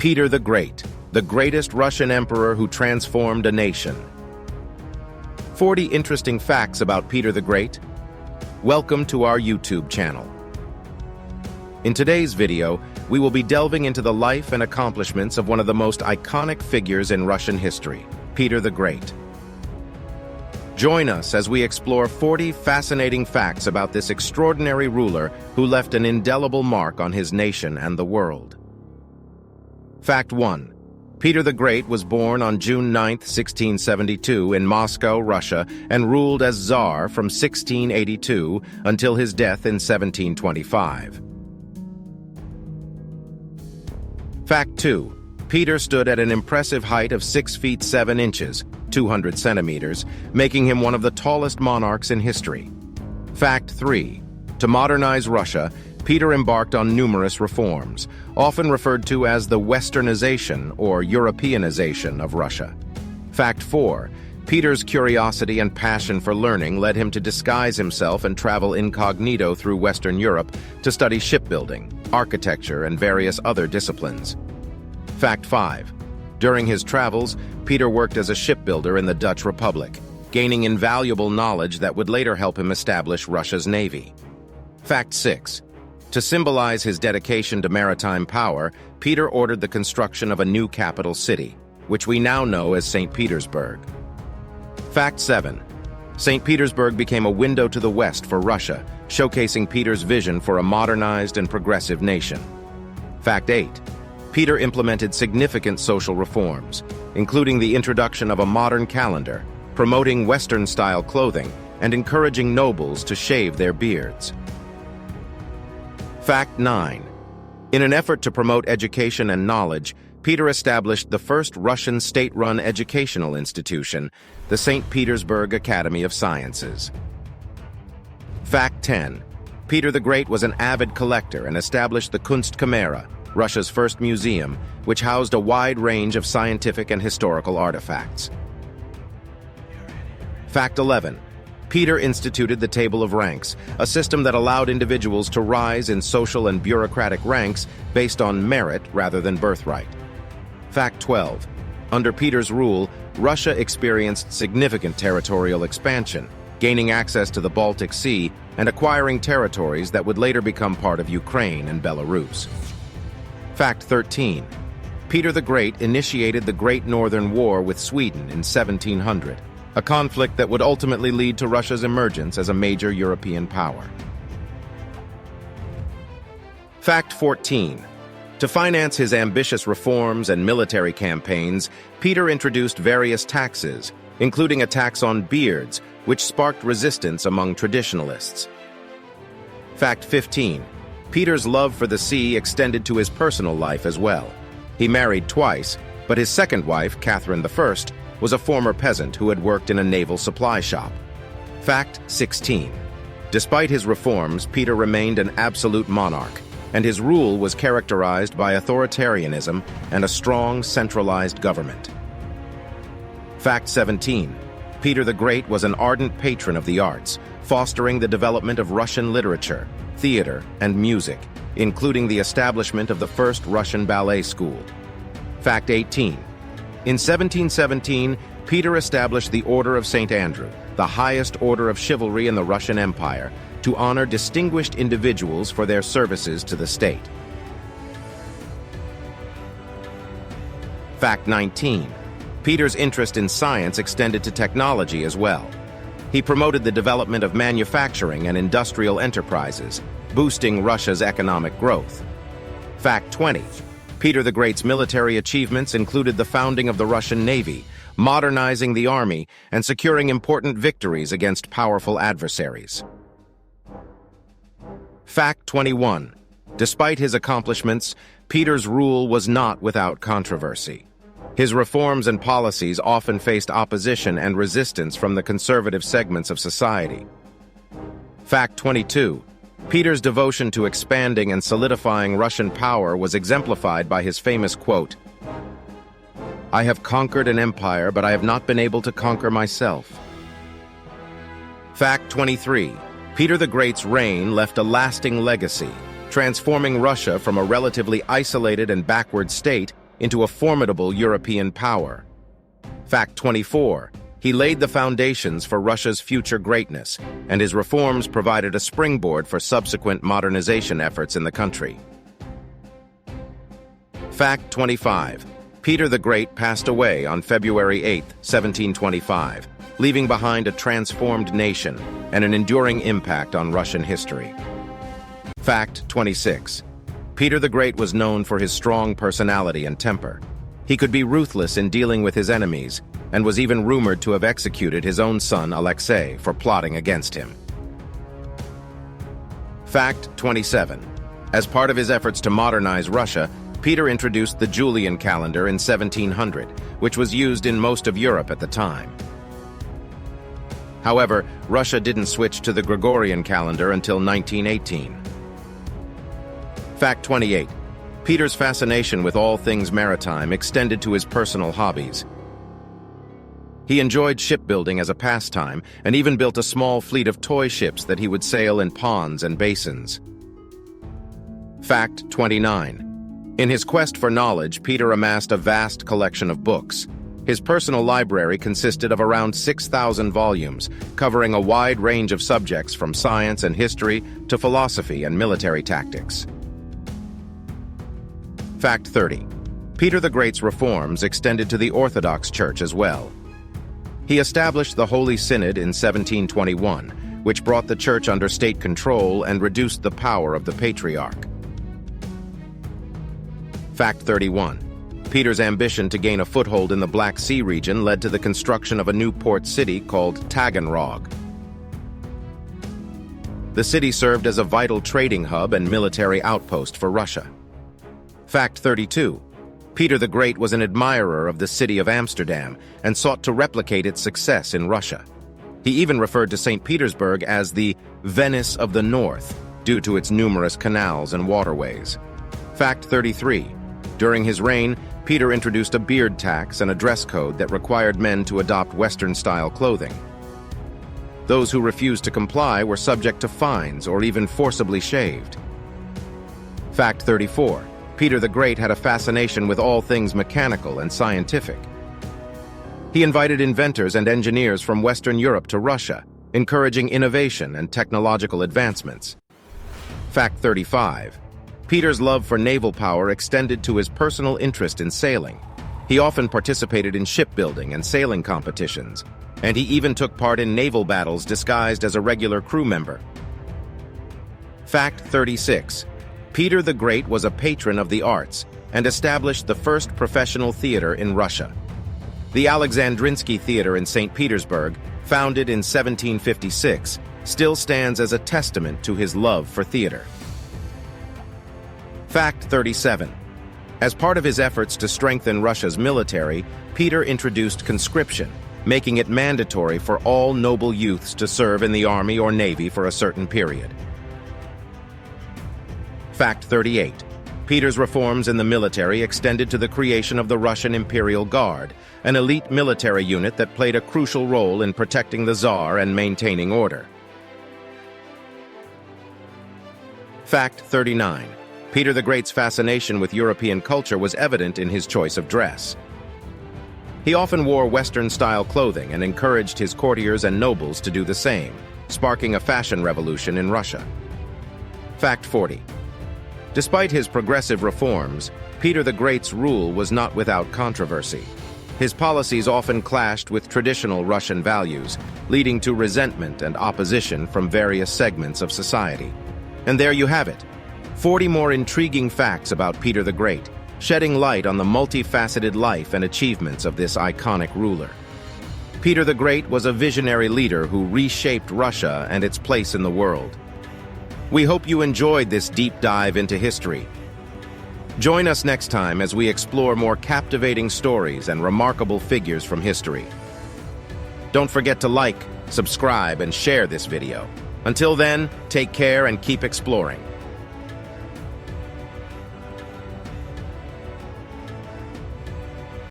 Peter the Great, the greatest Russian emperor who transformed a nation. 40 interesting facts about Peter the Great. Welcome to our YouTube channel. In today's video, we will be delving into the life and accomplishments of one of the most iconic figures in Russian history, Peter the Great. Join us as we explore 40 fascinating facts about this extraordinary ruler who left an indelible mark on his nation and the world. Fact 1. Peter the Great was born on June 9, 1672 in Moscow, Russia, and ruled as Tsar from 1682 until his death in 1725. Fact 2. Peter stood at an impressive height of 6 feet 7 inches, 200 centimeters, making him one of the tallest monarchs in history. Fact 3. To modernize Russia, Peter embarked on numerous reforms, often referred to as the Westernization or Europeanization of Russia. Fact 4. Peter's curiosity and passion for learning led him to disguise himself and travel incognito through Western Europe to study shipbuilding, architecture, and various other disciplines. Fact 5. During his travels, Peter worked as a shipbuilder in the Dutch Republic, gaining invaluable knowledge that would later help him establish Russia's navy. Fact 6. To symbolize his dedication to maritime power, Peter ordered the construction of a new capital city, which we now know as St. Petersburg. Fact 7. St. Petersburg became a window to the West for Russia, showcasing Peter's vision for a modernized and progressive nation. Fact 8. Peter implemented significant social reforms, including the introduction of a modern calendar, promoting Western-style clothing, and encouraging nobles to shave their beards. Fact 9. In an effort to promote education and knowledge, Peter established the first Russian state-run educational institution, the St. Petersburg Academy of Sciences. Fact 10. Peter the Great was an avid collector and established the Kunstkamera, Russia's first museum, which housed a wide range of scientific and historical artifacts. Fact 11. Peter instituted the Table of Ranks, a system that allowed individuals to rise in social and bureaucratic ranks based on merit rather than birthright. Fact 12. Under Peter's rule, Russia experienced significant territorial expansion, gaining access to the Baltic Sea and acquiring territories that would later become part of Ukraine and Belarus. Fact 13. Peter the Great initiated the Great Northern War with Sweden in 1700. A conflict that would ultimately lead to Russia's emergence as a major European power. Fact 14. To finance his ambitious reforms and military campaigns, Peter introduced various taxes, including a tax on beards, which sparked resistance among traditionalists. Fact 15. Peter's love for the sea extended to his personal life as well. He married twice, but his second wife, Catherine I, was a former peasant who had worked in a naval supply shop. Fact 16. Despite his reforms, Peter remained an absolute monarch, and his rule was characterized by authoritarianism and a strong, centralized government. Fact 17. Peter the Great was an ardent patron of the arts, fostering the development of Russian literature, theater, and music, including the establishment of the first Russian ballet school. Fact 18. In 1717, Peter established the Order of St. Andrew, the highest order of chivalry in the Russian Empire, to honor distinguished individuals for their services to the state. Fact 19. Peter's interest in science extended to technology as well. He promoted the development of manufacturing and industrial enterprises, boosting Russia's economic growth. Fact 20. Peter the Great's military achievements included the founding of the Russian Navy, modernizing the army, and securing important victories against powerful adversaries. Fact 21. Despite his accomplishments, Peter's rule was not without controversy. His reforms and policies often faced opposition and resistance from the conservative segments of society. Fact 22. Peter's devotion to expanding and solidifying Russian power was exemplified by his famous quote, "I have conquered an empire, but I have not been able to conquer myself." Fact 23. Peter the Great's reign left a lasting legacy, transforming Russia from a relatively isolated and backward state into a formidable European power. Fact 24. He laid the foundations for Russia's future greatness, and his reforms provided a springboard for subsequent modernization efforts in the country. Fact 25. Peter the Great passed away on February 8, 1725, leaving behind a transformed nation and an enduring impact on Russian history. Fact 26. Peter the Great was known for his strong personality and temper. He could be ruthless in dealing with his enemies, and was even rumored to have executed his own son Alexei for plotting against him. Fact 27. As part of his efforts to modernize Russia, Peter introduced the Julian calendar in 1700, which was used in most of Europe at the time. However, Russia didn't switch to the Gregorian calendar until 1918. Fact 28. Peter's fascination with all things maritime extended to his personal hobbies. He enjoyed shipbuilding as a pastime and even built a small fleet of toy ships that he would sail in ponds and basins. Fact 29. In his quest for knowledge, Peter amassed a vast collection of books. His personal library consisted of around 6,000 volumes, covering a wide range of subjects from science and history to philosophy and military tactics. Fact 30. Peter the Great's reforms extended to the Orthodox Church as well. He established the Holy Synod in 1721, which brought the Church under state control and reduced the power of the Patriarch. Fact 31. Peter's ambition to gain a foothold in the Black Sea region led to the construction of a new port city called Taganrog. The city served as a vital trading hub and military outpost for Russia. Fact 32. Peter the Great was an admirer of the city of Amsterdam and sought to replicate its success in Russia. He even referred to St. Petersburg as the Venice of the North due to its numerous canals and waterways. Fact 33. During his reign, Peter introduced a beard tax and a dress code that required men to adopt Western-style clothing. Those who refused to comply were subject to fines or even forcibly shaved. Fact 34. Peter the Great had a fascination with all things mechanical and scientific. He invited inventors and engineers from Western Europe to Russia, encouraging innovation and technological advancements. Fact 35. Peter's love for naval power extended to his personal interest in sailing. He often participated in shipbuilding and sailing competitions, and he even took part in naval battles disguised as a regular crew member. Fact 36. Peter the Great was a patron of the arts and established the first professional theater in Russia. The Alexandrinsky Theater in St. Petersburg, founded in 1756, still stands as a testament to his love for theater. Fact 37. As part of his efforts to strengthen Russia's military, Peter introduced conscription, making it mandatory for all noble youths to serve in the army or navy for a certain period. Fact 38. Peter's reforms in the military extended to the creation of the Russian Imperial Guard, an elite military unit that played a crucial role in protecting the Tsar and maintaining order. Fact 39. Peter the Great's fascination with European culture was evident in his choice of dress. He often wore Western-style clothing and encouraged his courtiers and nobles to do the same, sparking a fashion revolution in Russia. Fact 40. Despite his progressive reforms, Peter the Great's rule was not without controversy. His policies often clashed with traditional Russian values, leading to resentment and opposition from various segments of society. And there you have it, 40 more intriguing facts about Peter the Great, shedding light on the multifaceted life and achievements of this iconic ruler. Peter the Great was a visionary leader who reshaped Russia and its place in the world. We hope you enjoyed this deep dive into history. Join us next time as we explore more captivating stories and remarkable figures from history. Don't forget to like, subscribe, and share this video. Until then, take care and keep exploring.